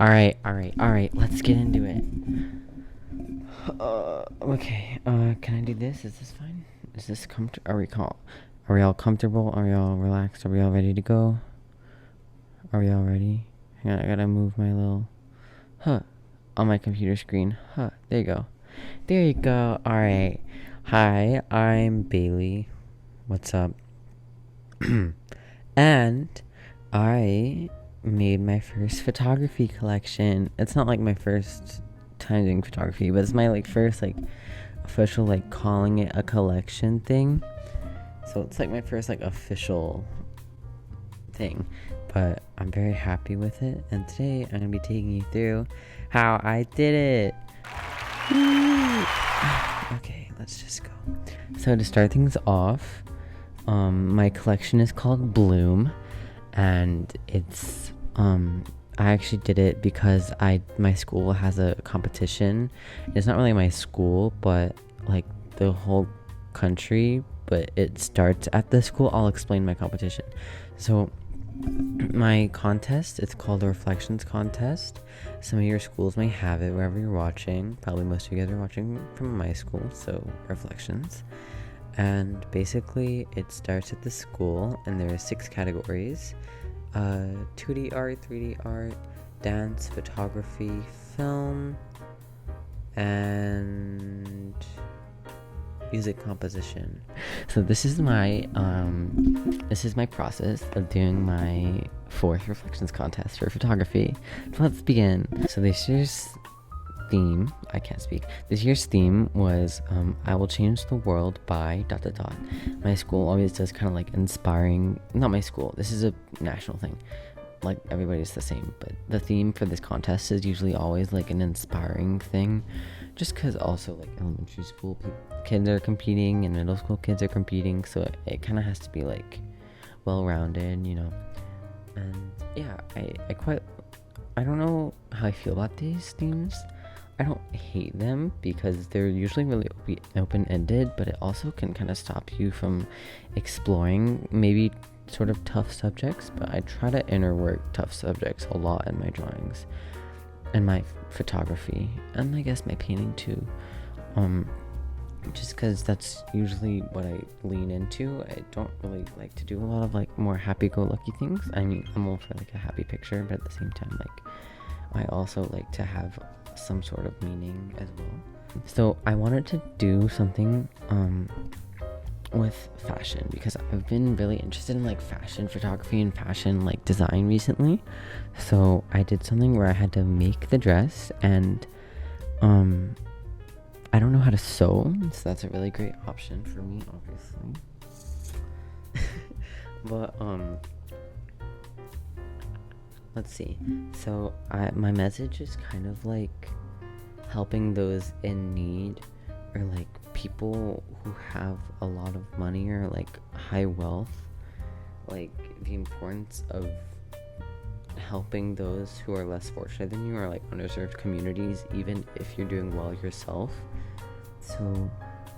All right. Let's get into it. Okay. Can I do this? Is this fine? Is this comfortable? Are we all comfortable? Are we all relaxed? Are we all ready to go? Are we all ready? Hang on, I gotta move my little on my computer screen. There you go. There you go. All right. Hi, I'm Bailey. What's up? And I made my first photography collection. It's not like my first time doing photography, but it's my first official calling it a collection thing. So it's my first official thing, but I'm very happy with it. And today I'm gonna be taking you through how I did it. Okay, let's just go. So to start things off, my collection is called Bloom, and it's I actually did it because my school has a competition. It's not really my school, but the whole country, but it starts at the school. I'll explain my competition. So my contest, it's called the Reflections Contest. Some of your schools may have it wherever you're watching. Probably most of you guys are watching from my school, so Reflections. And basically it starts at the school, and there are 6 categories: 2D art, 3D art, dance, photography, film, and music composition. So this is my process of doing my 4th Reflections contest for photography. So let's begin. So this year's theme was I will change the world by ... My school always does kind of inspiring. Not my school, this is a national thing, everybody's the same, but the theme for this contest is usually always an inspiring thing, just because also elementary school kids are competing and middle school kids are competing, so it kind of has to be well-rounded, and yeah, I don't know how I feel about these themes. I don't hate them because they're usually really open-ended, but it also can kind of stop you from exploring maybe sort of tough subjects. But I try to interwork tough subjects a lot in my drawings and my photography, and I guess my painting too, just because that's usually what I lean into. I don't really like to do a lot of more happy-go-lucky things. I mean, I'm all for a happy picture, but at the same time I also like to have some sort of meaning as well. So I wanted to do something with fashion, because I've been really interested in fashion photography and fashion design recently. So I did something where I had to make the dress, and I don't know how to sew, so that's a really great option for me, obviously. But let's see. So my message is kind of helping those in need, or people who have a lot of money or high wealth, the importance of helping those who are less fortunate than you, or underserved communities, even if you're doing well yourself. So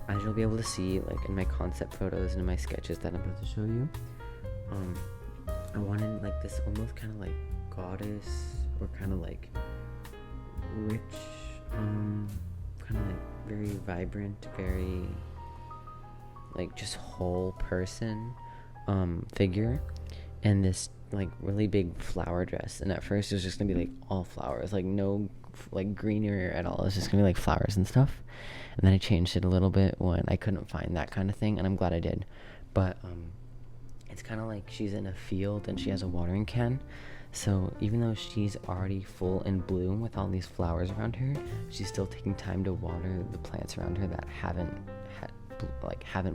as you'll be able to see in my concept photos and in my sketches that I'm about to show you, I wanted this almost kind of goddess, or kind of rich, kind of very vibrant, very just whole person figure, and this really big flower dress. And at first it was just gonna be all flowers, no greenery at all. It's just gonna be flowers and stuff. And then I changed it a little bit when I couldn't find that kind of thing, and I'm glad I did. But it's kind of she's in a field and she has a watering can. So even though she's already full in bloom with all these flowers around her, she's still taking time to water the plants around her that haven't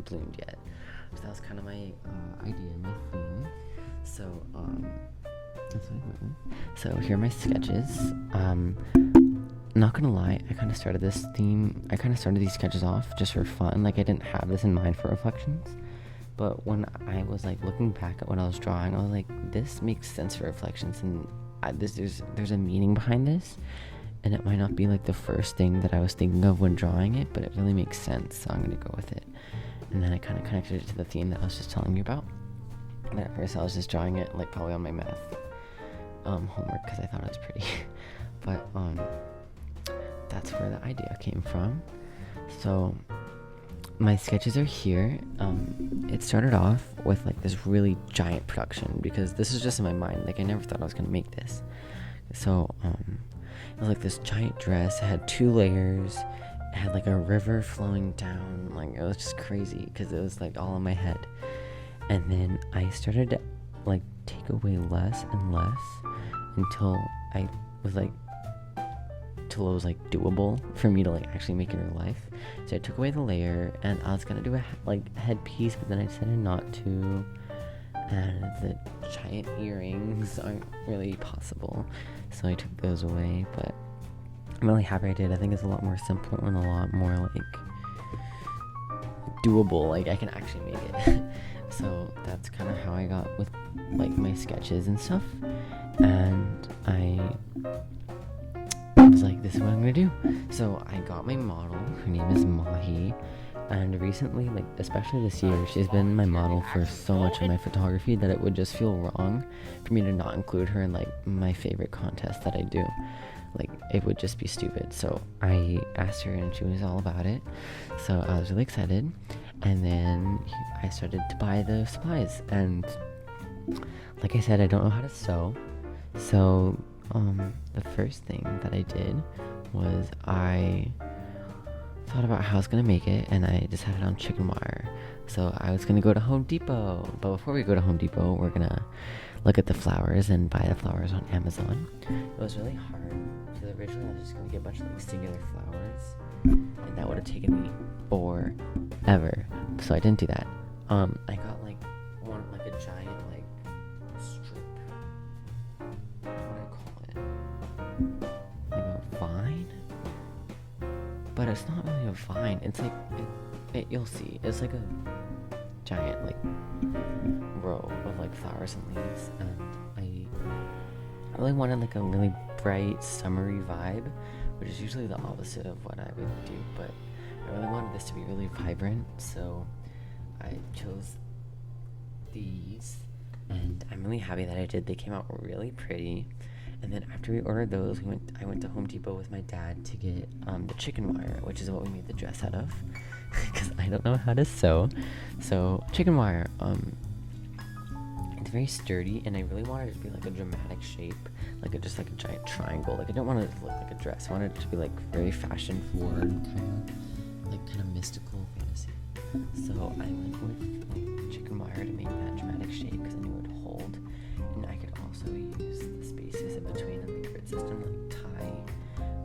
bloomed yet. So that was kind of my idea, my theme. So so here are my sketches. Not gonna lie, I kind of started these sketches off just for fun. I didn't have this in mind for Reflections. But when I was looking back at what I was drawing, I was this makes sense for Reflections, and there's a meaning behind this, and it might not be the first thing that I was thinking of when drawing it, but it really makes sense, so I'm gonna go with it. And then I kind of connected it to the theme that I was just telling you about. And at first I was just drawing it probably on my math homework, because I thought it was pretty. idea came from. So my sketches are here. It started off with like this really giant production because this is just in my mind. Like I never thought I was gonna make this. So it was like this giant dress. It had 2 layers. It had like a river flowing down. Like it was just crazy because it was like all in my head. And then I started to like take away less and less until I was like, till it was like doable for me to like actually make it in real life. So I took away the layer, and I was gonna do a like headpiece, but then I decided not to. And the giant earrings aren't really possible, so I took those away. But I'm really happy I did. I think it's a lot more simple and a lot more like doable. Like I can actually make it. So that's kind of how I got with like my sketches and stuff. And I was like, this is what I'm gonna do. So I got my model. Her name is Mahi. And recently, like especially this year, she's been my model for so much of my photography that it would just feel wrong for me to not include her in like my favorite contest that I do. Like it would just be stupid. So I asked her and she was all about it. So I was really excited. And then I started to buy the supplies. And like I said, I don't know how to sew. So the first thing that I did was I thought about how I was gonna make it, and I decided on chicken wire. So I was gonna go to Home Depot, but before we go to Home Depot, we're gonna look at the flowers and buy the flowers on Amazon. It was really hard because originally I was just gonna get a bunch of like singular flowers, and that would have taken me forever. So I didn't do that. I got like one like a giant like strip. What do I call it? Like a vine. But it's not really a vine. It's like you'll see. It's like a giant like row of like flowers and leaves, and I really wanted like a really bright summery vibe, which is usually the opposite of what I would do. But I really wanted this to be really vibrant, so I chose these, and I'm really happy that I did. They came out really pretty. And then after we ordered those, I went to Home Depot with my dad to get the chicken wire, which is what we made the dress out of, because I don't know how to sew. So chicken wire, it's very sturdy, and I really wanted it to be like a dramatic shape, like just like a giant triangle. Like I don't want it to look like a dress. I wanted it to be like very fashion forward, kind of mystical fantasy. So I went with like chicken wire to make that dramatic shape because I knew it would hold, and I could also use the spaces in between in the grid system, like tie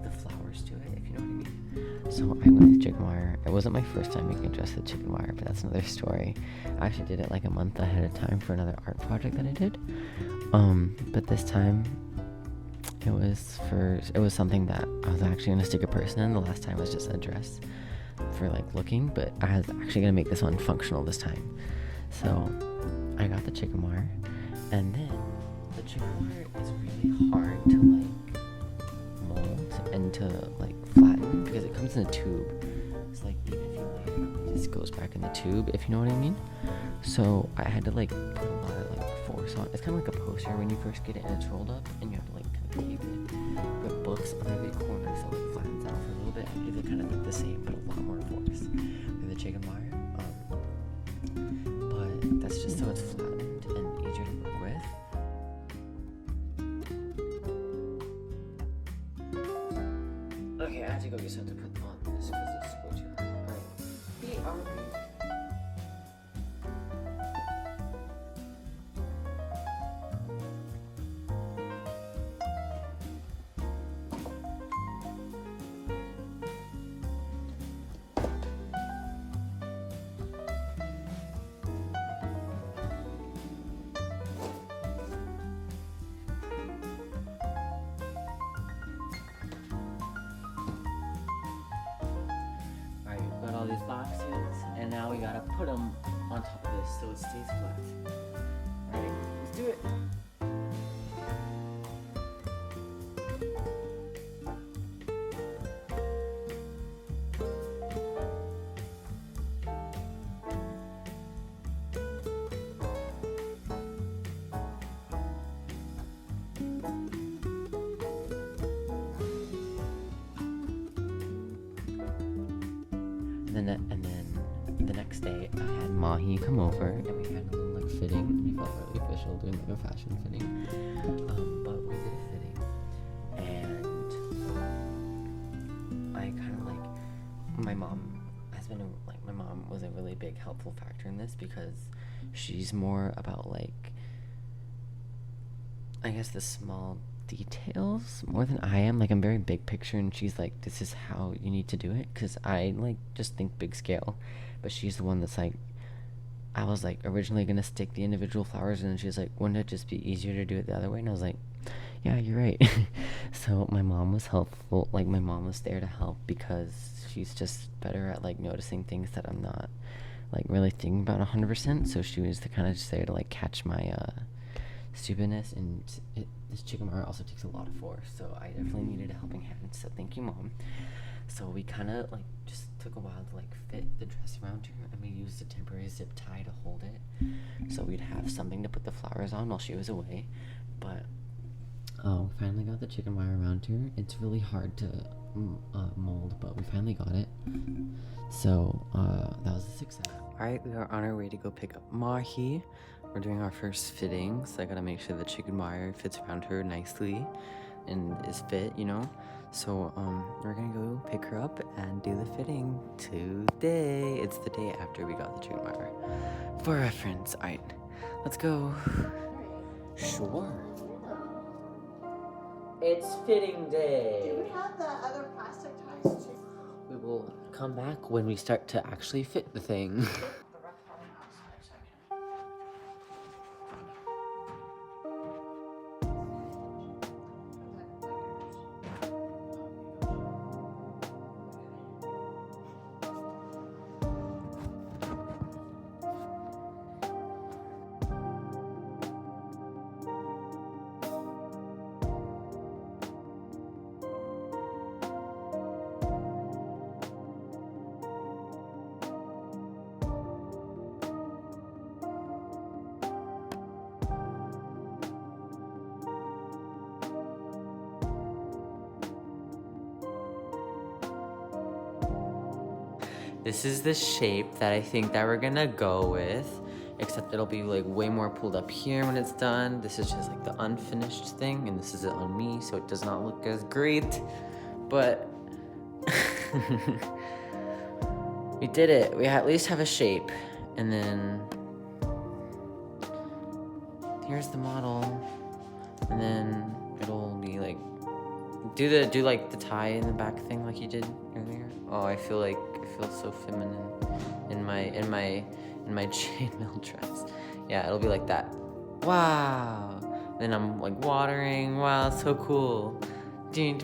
the flowers to it, if you know what I mean. So I went with chicken wire. It wasn't my first time making a dress with chicken wire, but that's another story. I actually did it like a month ahead of time for another art project that I did. But this time it was something that I was actually gonna stick a person in. The last time was just a dress for like looking, but I was actually gonna make this one functional this time. So I got the chicken wire, and then the chicken wire is really hard to like mold and to like flatten because it comes in a tube. It's like even if you lay it out, it just goes back in the tube, if you know what I mean. So I had to like put a lot of like force on. It's kind of like a poster when you first get it and it's rolled up, and you have to like kind of keep it. But books on every corner, so it flattens out for a little bit. I do kind of like the same, but a lot more force with the chicken wire. But that's just so it's flattened and easier to work with. Okay, I have to go get something to put on this because it's way too hot. Alright. Be alright. All these boxes, and now we gotta put them on top of this so it stays flat. Alright, let's do it. then the next day I had Mahi come over and we had a little like fitting, and it felt really official doing like a fashion fitting. But we did a fitting, and I kind of like, my mom was a really big helpful factor in this, because she's more about like, I guess, the small details more than I am. Like, I'm very big picture, and she's like, this is how you need to do it, because I like just think big scale. But she's the one that's like, I was like originally gonna stick the individual flowers in, and she's like, wouldn't it just be easier to do it the other way? And I was like, yeah, you're right. So my mom was helpful. Like, my mom was there to help, because she's just better at like noticing things that I'm not like really thinking about 100%. So she was the kind of just there to like catch my stupidness. And this chicken wire also takes a lot of force, so I definitely needed a helping hand. So thank you, Mom. So we kind of like just took a while to like fit the dress around her, and we used a temporary zip tie to hold it, so we'd have something to put the flowers on while she was away. But we finally got the chicken wire around her. It's really hard to mold, but we finally got it. So that was a success. Alright, we are on our way to go pick up Mahi. We're doing our first fitting, so I gotta make sure the chicken wire fits around her nicely and is fit, you know. So we're gonna go pick her up and do the fitting today. It's the day after we got the chicken wire. For reference. Alright, let's go. Sure. It's fitting day. Do we have the other plastic ties too? We will come back when we start to actually fit the thing. This is the shape that I think that we're gonna go with, except it'll be like way more pulled up here when it's done. This is just like the unfinished thing, and this is it on me, so it does not look as great, but we did it. We at least have a shape. And then here's the model, and then it'll be like, do like the tie in the back thing like you did earlier. Oh, I feel so feminine in my chainmail dress. Yeah, it'll be like that. Wow. Then I'm like watering. Wow, it's so cool. Alright,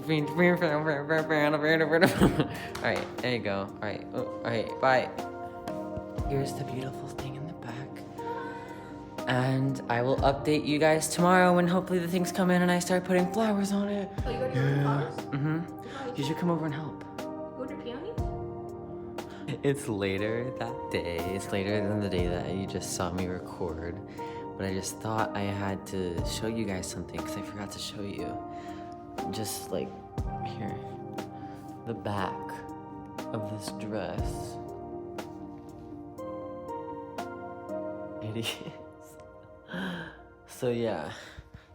there you go. Alright, bye. Here's the beautiful thing in the back. And I will update you guys tomorrow when hopefully the things come in and I start putting flowers on it. Oh, you already put the flowers? Mm-hmm. You should come over and help. Go to peonies? It's later that day. It's later than the day that you just saw me record. But I just thought I had to show you guys something, because I forgot to show you. Just like here, the back of this dress. It is. So yeah,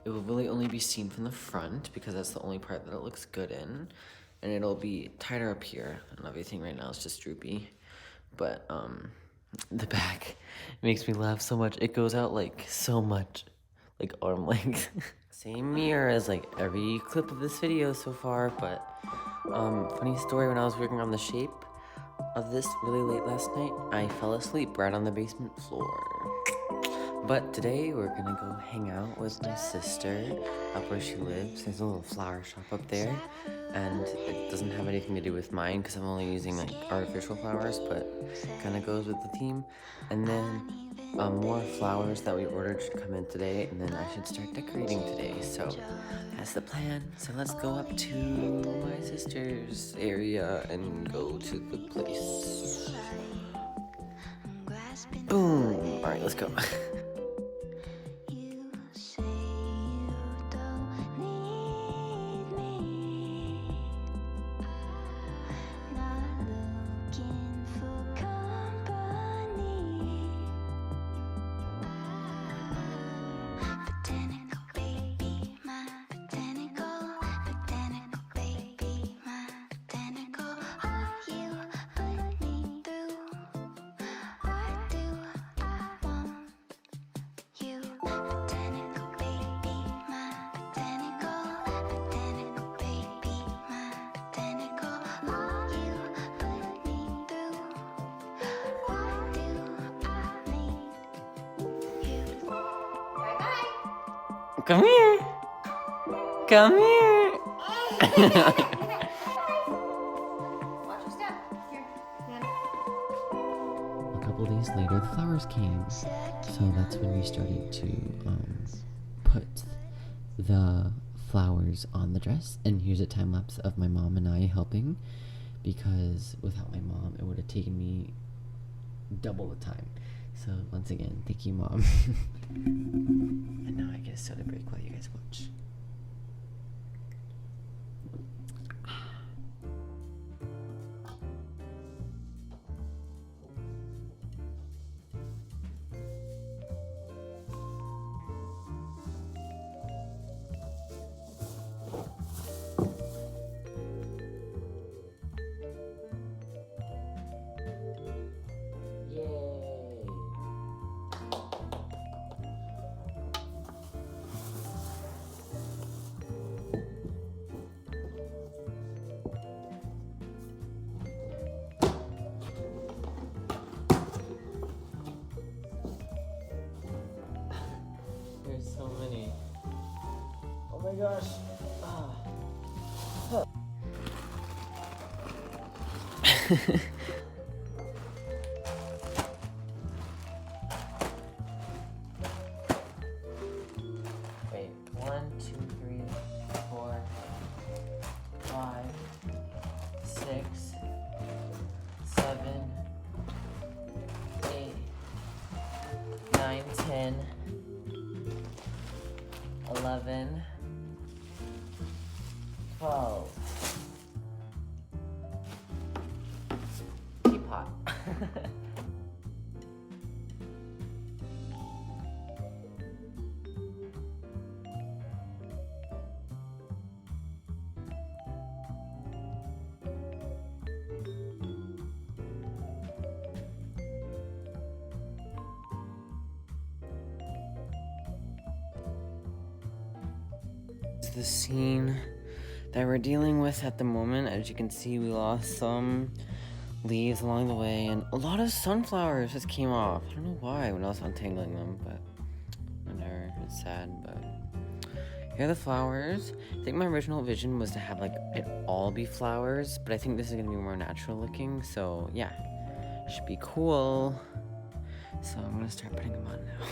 it will really only be seen from the front, because that's the only part that it looks good in. And it'll be tighter up here, and everything right now is just droopy. But the back makes me laugh so much. It goes out like so much, like arm length. Same mirror as like every clip of this video so far. But funny story, when I was working on the shape of this really late last night, I fell asleep right on the basement floor. But today we're gonna go hang out with my sister up where she lives. There's a little flower shop up there, and it doesn't have anything to do with mine because I'm only using like artificial flowers, but kind of goes with the theme. And then more flowers that we ordered should come in today, and then I should start decorating today. So that's the plan. So let's go up to my sister's area and go to the place. Boom! All right, let's go. Looking for Come here. Come here. Watch your step. Here, Nana. A couple days later, the flowers came. So that's when we started to put the flowers on the dress. And here's a time lapse of my mom and I helping, because without my mom, it would have taken me double the time. So once again, thank you, Mom. And now I get a soda break while you guys watch. There's so many. Oh my gosh. Wait, 1, 2, 3, 4, 5, 6, 7, 8, 9, 10, 11, 12. Teapot. The scene that we're dealing with at the moment. As you can see, we lost some leaves along the way, and a lot of sunflowers just came off. I don't know why when I was untangling them, but whatever. It's sad, but here are the flowers. I think my original vision was to have like it all be flowers, but I think this is gonna be more natural looking, so yeah, should be cool. So I'm gonna start putting them on now.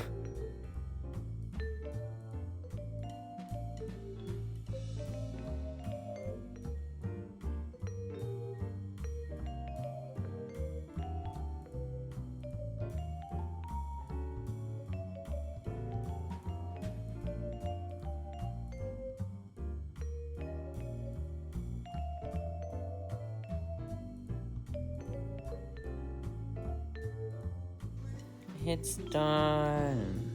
It's done.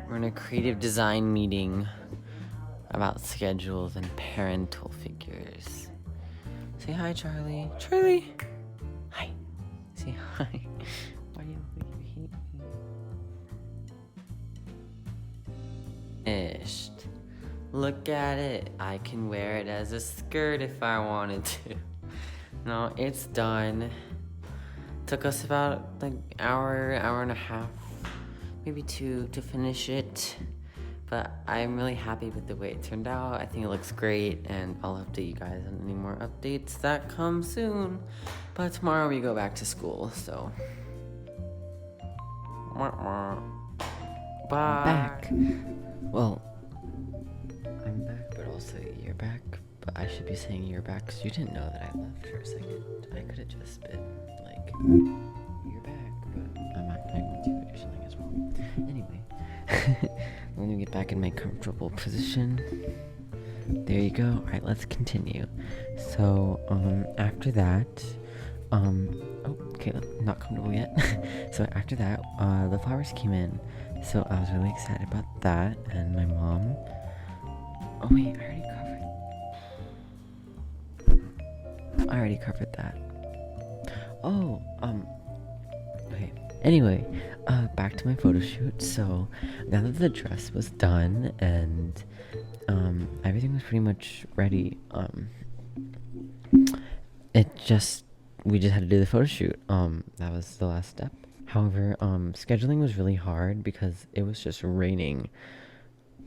We're in a creative design meeting about schedules and parental figures. Say hi, Charlie. Charlie! Hi. Say hi. Why do you look like you hate me? Finished. Look at it. I can wear it as a skirt if I wanted to. No, it's done. Took us about like hour and a half, maybe 2 to finish it. But I'm really happy with the way it turned out. I think it looks great, and I'll update you guys on any more updates that come soon. But tomorrow we go back to school, so. Bye. Back. Well, I'm back, but also you're back. But I should be saying you're back because you didn't know that I left for a second. I could have just been like, you're back, but I'm not going to do something as well. Anyway, let me get back in my comfortable position. There you go. Alright, let's continue. So, after that, okay, not comfortable yet. So after that, the flowers came in. So I was really excited about that, and my mom. Oh wait, I already covered that. Oh, okay. Anyway, back to my photo shoot. So now that the dress was done and everything was pretty much ready, it just we just had to do the photo shoot. That was the last step. However, scheduling was really hard because it was just raining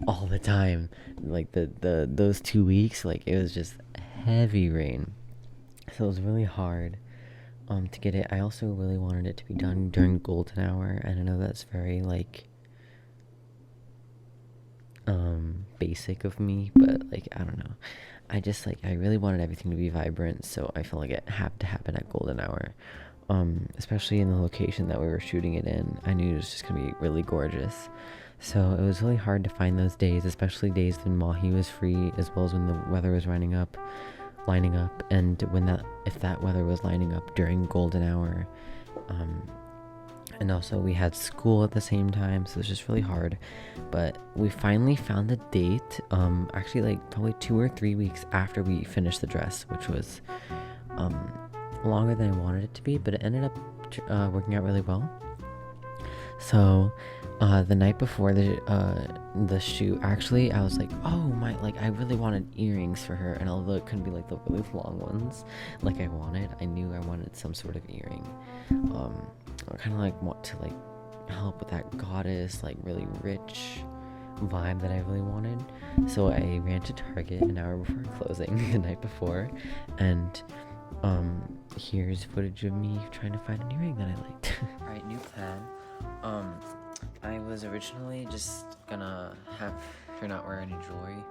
all the time. Like the those 2 weeks, like it was just heavy rain. So it was really hard to get it. I also really wanted it to be done during golden hour, and I know that's very like basic of me, but like I don't know. I really wanted everything to be vibrant, so I felt like it had to happen at golden hour. Especially in the location that we were shooting it in. I knew it was just gonna be really gorgeous. So it was really hard to find those days, especially days when Mahi was free, as well as when the weather was lining up, and if that weather was lining up during golden hour. And also we had school at the same time, so it was just really hard. But we finally found a date, actually like probably 2 or 3 weeks after we finished the dress, which was longer than I wanted it to be, but it ended up working out really well. So the night before the shoot, actually I was like, oh my, like I really wanted earrings for her, and although it couldn't be like the really long ones like I knew I wanted some sort of earring. I kind of like want to like help with that goddess, like really rich vibe that I really wanted. So I ran to Target an hour before closing the night before, and here's footage of me trying to find an earring that I liked. Alright, new plan. I was originally just gonna have her not wear any jewelry,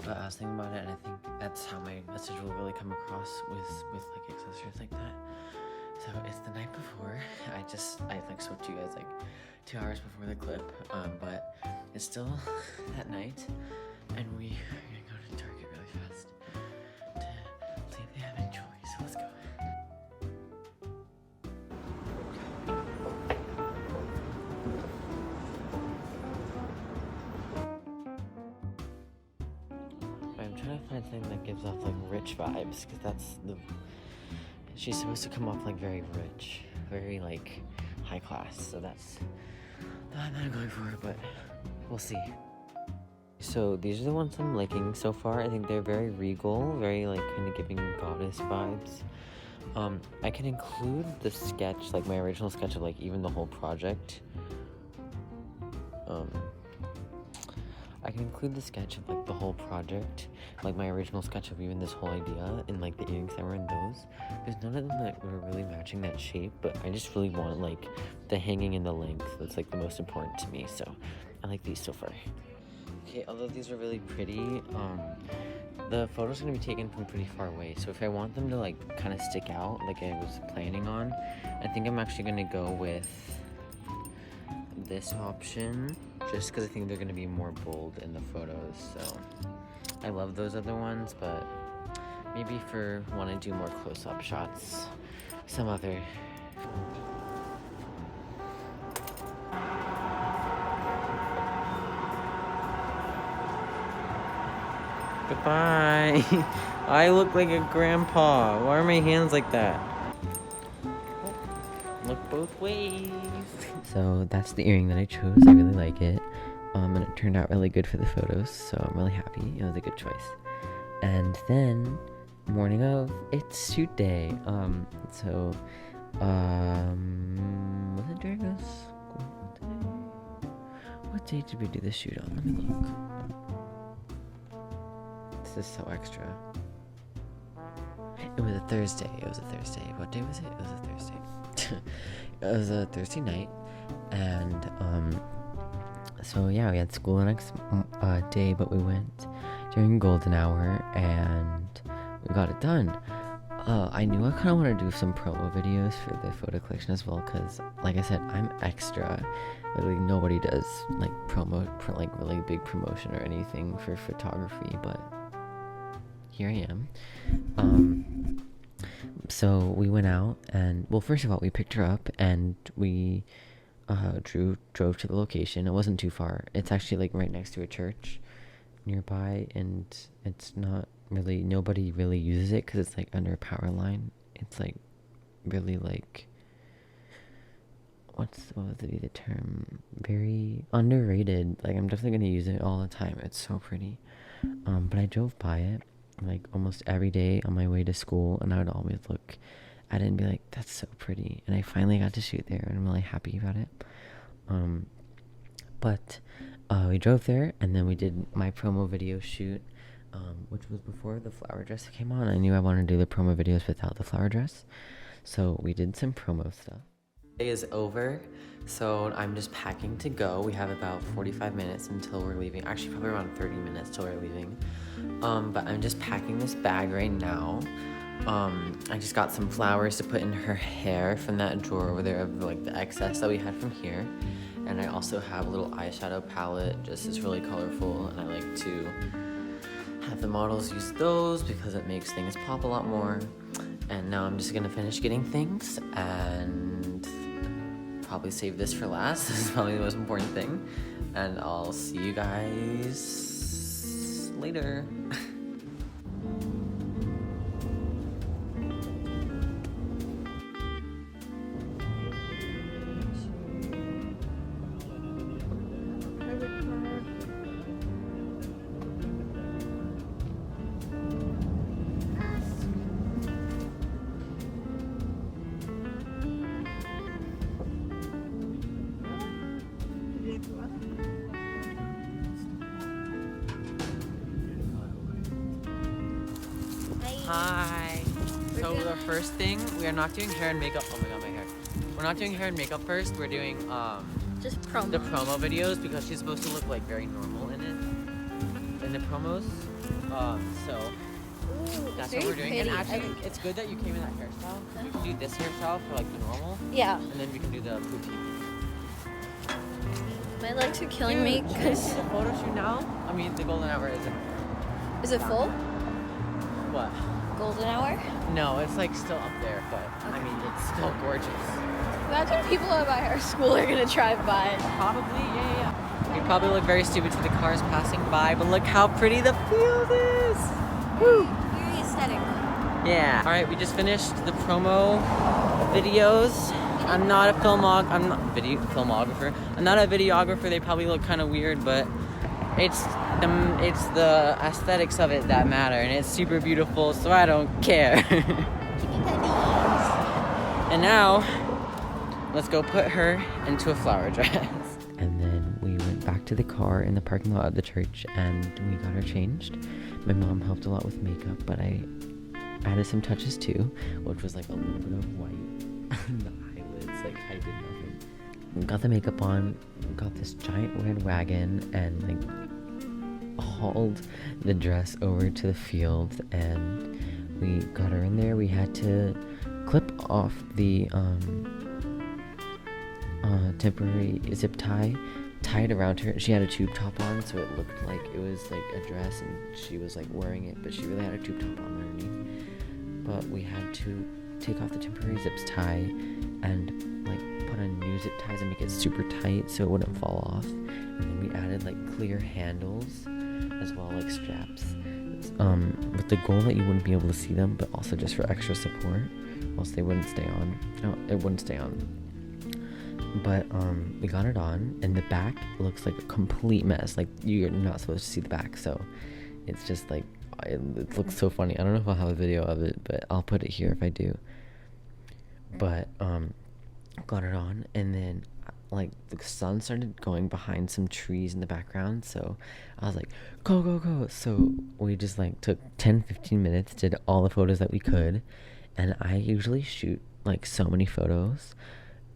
but I was thinking about it, and I think that's how my message will really come across with like accessories like that. So it's the night before. I like spoke to you guys like 2 hours before the clip, but it's still that night, and we are gonna go to Target really fast to see if they have any jewelry. So let's go. I'm trying to find something that gives off like rich vibes, because she's supposed to come off like very rich, very like high class, so that's the one that I'm going for, but we'll see. So these are the ones I'm liking so far. I think they're very regal, very like kind of giving goddess vibes. I can include the sketch, like my original sketch of like even the whole project. I can include the sketch of like the whole project, like my original sketch of even this whole idea, and like the earrings that were in those, because none of them that were really matching that shape, but I just really want like the hanging and the length. That's like the most important to me, so I like these so far. Okay, although these are really pretty, the photo's gonna be taken from pretty far away, so if I want them to like kind of stick out like I was planning on, I think I'm actually gonna go with this option, just because I think they're going to be more bold in the photos. So I love those other ones, but maybe for when I do more close-up shots, some other. Goodbye. I look like a grandpa. Why are my hands like that? Look both ways. So that's the earring that I chose. I really like it. And it turned out really good for the photos, so I'm really happy. It was a good choice. And then, morning of, it's shoot day. Was it during a school day? What day did we do the shoot on? Let me look. This is so extra. It was a Thursday. What day was it? It was a Thursday. It was a Thursday night, and so yeah, we had school the next day, but we went during golden hour and we got it done. I knew I kind of wanted to do some promo videos for the photo collection as well, because like I said, I'm extra. Literally nobody does like like really big promotion or anything for photography, but here I am. So we went out, and well, first of all, we picked her up and we drove to the location. It wasn't too far. It's actually like right next to a church nearby, and it's not really, nobody really uses it because it's like under a power line. It's like really like, what would be the term? Very underrated. Like I'm definitely gonna use it all the time. It's so pretty. But I drove by it like almost every day on my way to school, and I would always look at it and be like, that's so pretty. And I finally got to shoot there, and I'm really happy about it. But we drove there, and then we did my promo video shoot, which was before the flower dress came on. I knew I wanted to do the promo videos without the flower dress, so we did some promo stuff. Day is over, so I'm just packing to go. We have about 45 minutes until we're leaving. Actually, probably around 30 minutes till we're leaving. But I'm just packing this bag right now. I just got some flowers to put in her hair from that drawer over there of like the excess that we had from here. And I also have a little eyeshadow palette, just it's really colorful, and I like to have the models use those because it makes things pop a lot more. And now I'm just gonna finish getting things and probably save this for last. This is probably the most important thing. And I'll see you guys later. Hi. So the first thing, we are not doing hair and makeup. Oh my god, my hair. We're not doing hair and makeup first. We're doing Just promo. the promo videos because she's supposed to look like very normal in it. In the promos. So Ooh, that's very what we're doing. pretty. And actually, it's good that you came in that hairstyle. We can do this hairstyle for like the normal, Yeah. and then we can do the boutique. My legs are killing me because the photo shoot now. I mean, the golden hour isn't. is it full? What? Golden hour? No, it's like still up there, but I mean, it's still gorgeous. Imagine people at our school are gonna drive by. Probably, yeah. We probably look very stupid to the cars passing by, but look how pretty the field is. Woo! Very aesthetic. Yeah. All right, we just finished the promo videos. I'm not a filmographer. I'm not a videographer. They probably look kind of weird, but it's the aesthetics of it that matter, and it's super beautiful, so I don't care. And now, let's go put her into a flower dress. And then we went back to the car in the parking lot of the church, and we got her changed. My mom helped a lot with makeup, but I added some touches too, which was like a little bit of white on the eyelids. Like I did nothing. Got the makeup on, got this giant red wagon, and like hauled the dress over to the field, and we got her in there. We had to clip off the temporary zip tie, tie it around her. She had a tube top on, so it looked like it was like a dress and she was like wearing it, but she really had a tube top on underneath. But we had to take off the temporary zips tie and like put on new zip ties and make it super tight so it wouldn't fall off. And then we added like clear handles as well, like straps, with the goal that you wouldn't be able to see them, but also just for extra support, else they wouldn't stay on. No, it wouldn't stay on. But we got it on, and the back looks like a complete mess. Like, you're not supposed to see the back, so it's just like it looks so funny. I don't know if I'll have a video of it, but I'll put it here if I do. But got it on, and then like the sun started going behind some trees in the background, so I was like, go, so we just like took 10-15 minutes, did all the photos that we could. And I usually shoot like so many photos,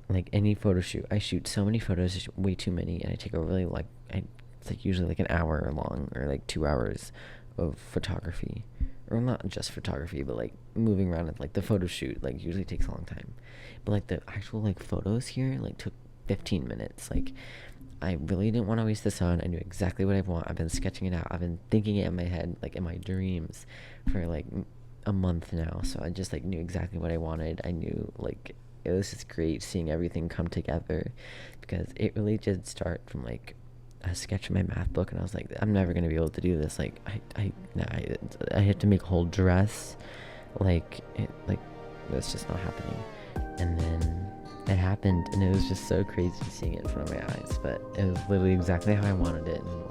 like any photo shoot I shoot so many photos, it's way too many, and I take a really it's like usually like an hour long or like 2 hours of photography, or not just photography, but like moving around. Like the photo shoot like usually takes a long time, but like the actual like photos here like took 15 minutes. Like I really didn't want to waste the sun. I knew exactly what I want. I've been sketching it out. I've been thinking it in my head, like in my dreams, for like a month now. So I just like knew exactly what I wanted. I knew like it was just great seeing everything come together, because it really did start from like a sketch in my math book, and I was like, I'm never gonna be able to do this. Like I had to make a whole dress. Like that's just not happening. And then it happened, and it was just so crazy seeing it in front of my eyes, but it was literally exactly how I wanted it and more.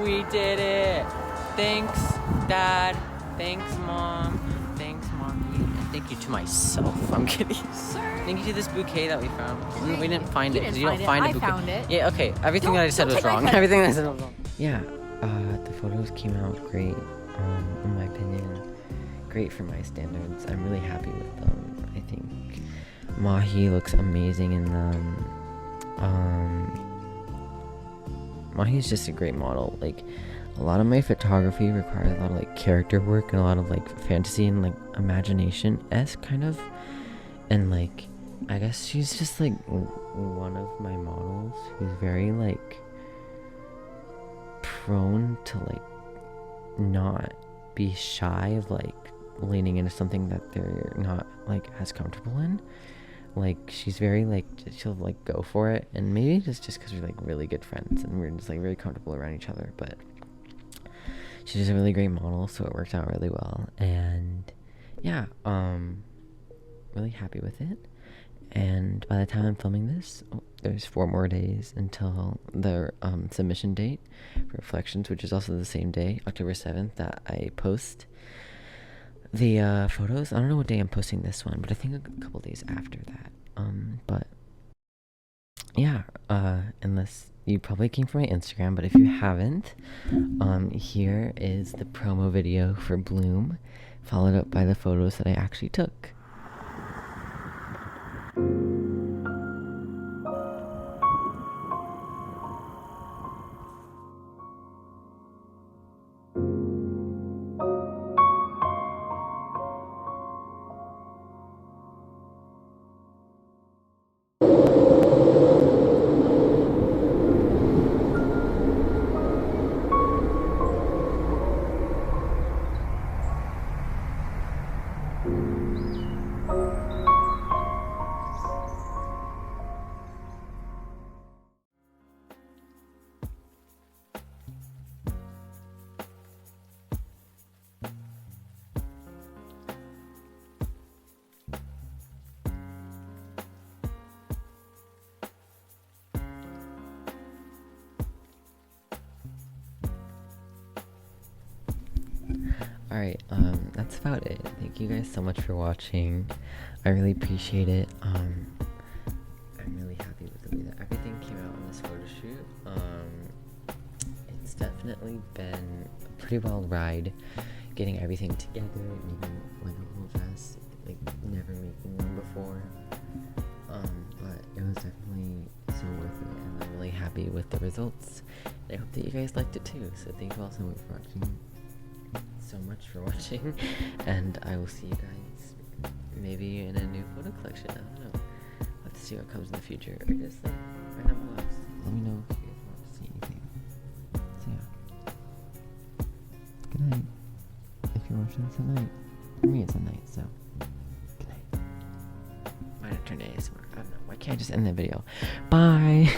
We did it. Thanks, Dad. Thanks, Mom. Thanks, Mommy. And thank you to myself. I'm kidding. Thank you to this bouquet that we found. We didn't find it because you don't find a bouquet. I found it. Yeah, okay. Everything that I said was wrong. Everything that I said was wrong. Yeah, the photos came out great. In my opinion, great for my standards. I'm really happy with them. I think Mahi looks amazing in them. Mahi's just a great model. Like, a lot of my photography requires a lot of like character work and a lot of like fantasy and like imagination-esque kind of. And like, I guess she's just like one of my models who's very like prone to like not be shy of like leaning into something that they're not like as comfortable in. Like, she's very like, she'll like go for it, and maybe it's just because we're like really good friends and we're just like very comfortable around each other, but she's just a really great model, so it worked out really well. And yeah, really happy with it. And by the time I'm filming this, there's 4 more days until the submission date for Reflections, which is also the same day, October 7th, that I post the photos. I don't know what day I'm posting this one, but I think a couple days after that. But yeah, unless you probably came from my Instagram, but if you haven't, here is the promo video for Bloom, followed up by the photos that I actually took. Alright, that's about it. Thank you guys so much for watching. I really appreciate it. I'm really happy with the way that everything came out in this photo shoot. It's definitely been a pretty wild ride getting everything together, making like a whole dress, like never making one before. But it was definitely so worth it, and I'm really happy with the results. And I hope that you guys liked it too. So thank you all so much for watching, and I will see you guys maybe in a new photo collection. I don't know. I'll have to see what comes in the future, or just like random vlogs. Let me know if you guys want to see anything. So yeah, good night. If you're watching this at night, for me it's at night, so good night. Might have turned ASMR. I don't know. Why can't I just end the video? Bye.